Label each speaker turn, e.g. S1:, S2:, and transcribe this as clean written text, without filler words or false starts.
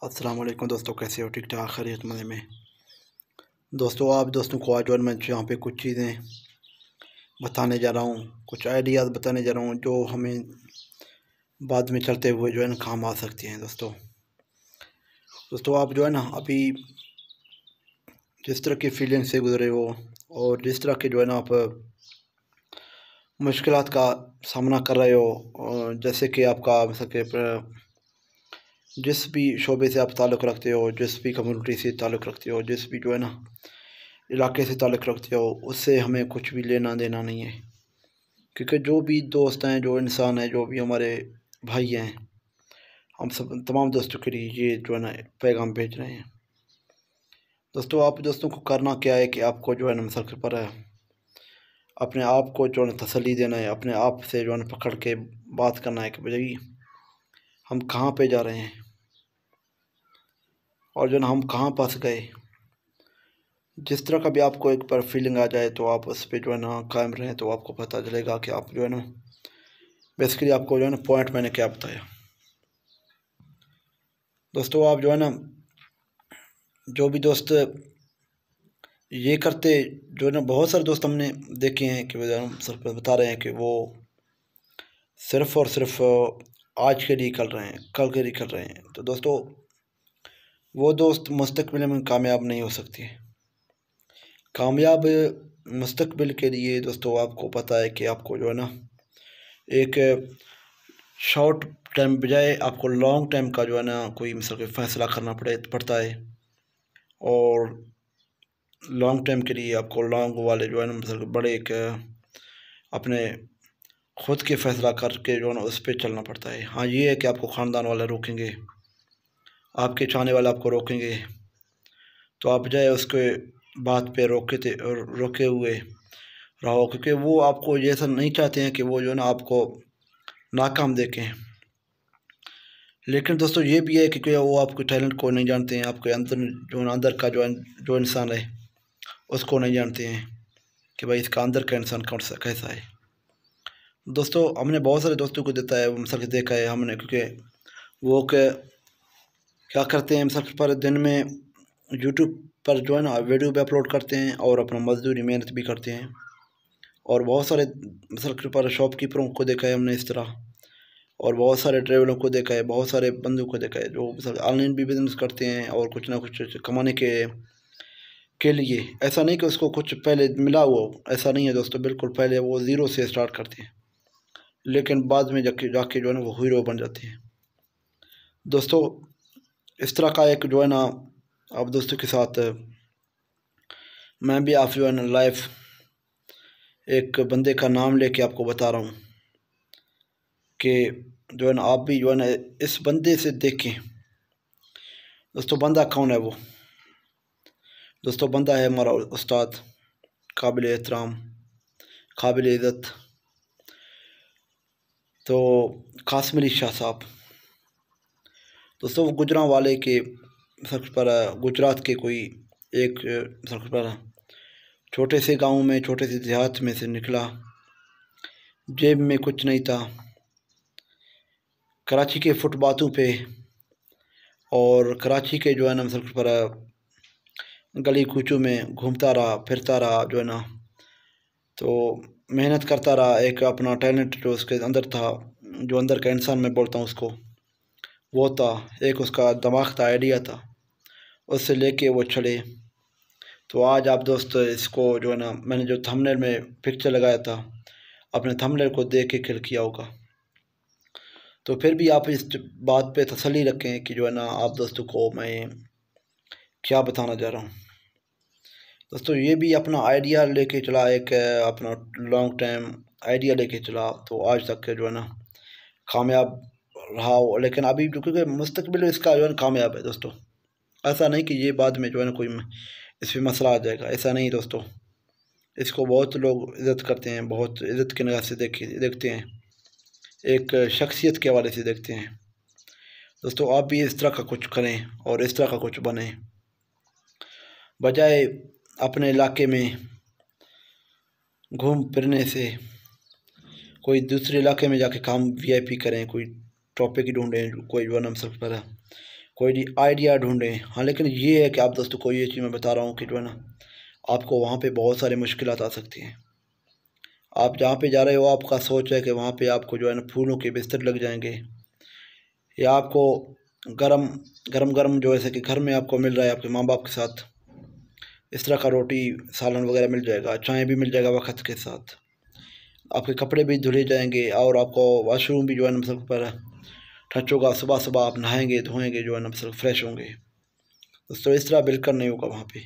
S1: अस्सलाम वालेकुम दोस्तों, कैसे हो? ठीक ठाक, खैरियत मज़े में। दोस्तों, आप दोस्तों को आज और मैं यहाँ पे कुछ चीज़ें बताने जा रहा हूँ, कुछ आइडियाज़ बताने जा रहा हूँ जो हमें बाद में चलते हुए जो है ना काम आ सकती हैं। दोस्तों आप जो है ना अभी जिस तरह की फीलिंग से गुज़रे हो और जिस तरह के जो है ना आप मुश्किलात का सामना कर रहे हो, और जैसे कि आपका मतलब कि जिस भी शोबे से आप ताल्लुक़ रखते हो, जिस भी कम्युनिटी से ताल्लुक़ रखते हो, जिस भी जो है ना इलाके से ताल्लुक़ रखते हो, उससे हमें कुछ भी लेना देना नहीं है। क्योंकि जो भी दोस्त हैं, जो इंसान हैं, जो भी हमारे भाई हैं, हम सब तमाम दोस्तों के लिए ये जो है ना पैगाम भेज रहे हैं। दोस्तों, आप दोस्तों को करना क्या है कि आपको जो है ना मुसलसल पर अपने आप को जो है ना तसल्ली देना है, अपने आप से जो है ना पकड़ के बात करना है कि भाई हम कहाँ पे जा रहे हैं और जो है ना हम कहाँ फंस गए। जिस तरह का भी आपको एक बार फीलिंग आ जाए तो आप उस पे जो है ना कायम रहें, तो आपको पता चलेगा कि आप जो है ना बेसिकली आपको जो है ना पॉइंट मैंने क्या बताया। दोस्तों, आप जो है ना जो भी दोस्त ये करते, जो है ना बहुत सारे दोस्त हमने देखे हैं कि वो जो है ना सिर्फ बता रहे हैं कि वो सिर्फ़ और सिर्फ आज के लिए कर रहे हैं, कल के लिए कर रहे हैं। तो दोस्तों, वो दोस्त मुस्तकबिल में कामयाब नहीं हो सकती। कामयाब मुस्तकबिल के लिए दोस्तों आपको पता है कि आपको जो है ना एक शॉर्ट टाइम बजाय आपको लॉन्ग टाइम का जो है ना कोई मिसल के फ़ैसला करना पड़ता है। और लॉन्ग टाइम के लिए आपको लॉन्ग वाले जो है ना मिसल के बड़े एक अपने खुद के फ़ैसला करके जो है ना उस पे चलना पड़ता है। हाँ, ये है कि आपको ख़ानदान वाले रोकेंगे, आपके चाहने वाले आपको रोकेंगे, तो आप बजाय उसके बात पे रोके हुए रहो, क्योंकि वो आपको ये ऐसा नहीं चाहते हैं कि वो जो है ना आपको नाकाम देखें। लेकिन दोस्तों ये भी है कि वो आपके टैलेंट को नहीं जानते हैं, आपके अंदर जो ना अंदर का जो इंसान है उसको नहीं जानते हैं कि भाई इसका अंदर का इंसान कौन सा कैसा है। दोस्तों, हमने बहुत सारे दोस्तों को देता है मिसल के देखा है हमने, क्योंकि वो क्या करते हैं मिसल पर दिन में यूट्यूब पर जो है ना वीडियो भी अपलोड करते हैं और अपना मजदूरी मेहनत भी करते हैं। और बहुत सारे मिसल पर शॉपकीपरों को देखा है हमने इस तरह, और बहुत सारे ट्रेवलों को देखा है, बहुत सारे बंदों को देखा है जो मिसल ऑनलाइन भी बिजनेस करते हैं और कुछ ना कुछ कमाने के लिए। ऐसा नहीं कि उसको कुछ पहले मिला हुआ हो, ऐसा नहीं है दोस्तों, बिल्कुल पहले वो ज़ीरो से स्टार्ट करते हैं, लेकिन बाद में जाके जाके जो है ना वो हीरो बन जाते हैं। दोस्तों, इस तरह का एक जो है ना आप दोस्तों के साथ मैं भी आप जो है ना लाइफ एक बंदे का नाम लेके आपको बता रहा हूँ कि जो है ना आप भी जो है ना इस बंदे से देखें। दोस्तों, बंदा कौन है वो? दोस्तों, बंदा है हमारा उस्ताद, काबिल एहतराम, काबिल इज़्ज़त, तो कासिम अली शाह साहब। दोस्तों, वो गुजरांवाले के सर पर गुजरात के कोई एक सर पर छोटे से गांव में, छोटे से देहात में से निकला, जेब में कुछ नहीं था, कराची के फुटपाथों पे और कराची के जो है ना सर पर गली कूचों में घूमता रहा, फिरता रहा, जो है ना तो मेहनत करता रहा। एक अपना टैलेंट जो उसके अंदर था, जो अंदर का इंसान मैं बोलता हूँ उसको, वो था, एक उसका दिमाग था, आइडिया था, उससे लेके वो चले। तो आज आप दोस्त इसको जो है ना मैंने जो थंबनेल में पिक्चर लगाया था, अपने थंबनेल को देख के क्लिक किया होगा। तो फिर भी आप इस बात पे तसल्ली रखें कि जो है ना आप दोस्तों को मैं क्या बताना चाह रहा हूँ। दोस्तों, ये भी अपना आइडिया लेके चला, एक अपना लॉन्ग टाइम आइडिया लेके चला, तो आज तक के जो है ना कामयाब रहा हो। लेकिन अभी जो क्योंकि मुस्तकबिल इसका जो है ना कामयाब है दोस्तों, ऐसा नहीं कि ये बाद में जो है ना कोई इस पर मसला आ जाएगा, ऐसा नहीं दोस्तों। इसको बहुत लोग इज़्ज़त करते हैं, बहुत इज़्ज़त की निगाह से देखते हैं, एक शख्सियत के हवाले से देखते हैं। दोस्तों, आप भी इस तरह का कुछ करें और इस तरह का कुछ बने, बजाय अपने इलाके में घूम फिरने से कोई दूसरे इलाके में जाके काम वीआईपी करें, कोई टॉपिक ढूंढें, कोई जो है ना पर कोई आइडिया ढूंढें। हाँ, लेकिन ये है कि आप दोस्तों को ये चीज़ मैं बता रहा हूँ कि जो है ना, आपको वहाँ पे बहुत सारी मुश्किलात आ सकती हैं। आप जहाँ पे जा रहे हो, आपका सोच है कि वहाँ पे आपको जो है ना फूलों के बिस्तर लग जाएंगे, या आपको गरम गरम गरम जो ऐसे कि घर में आपको मिल रहा है आपके माँ बाप के साथ, इस तरह का रोटी सालन वगैरह मिल जाएगा, चाय भी मिल जाएगा वक्त के साथ, आपके कपड़े भी धुले जाएंगे और आपको वॉशरूम भी जो है ना मतलब पर टच होगा। सुबह सुबह आप नहाएंगे धोएंगे जो है ना मतलब फ्रेश होंगे। दोस्तों इस तरह बिल्कुल नहीं होगा वहाँ पे।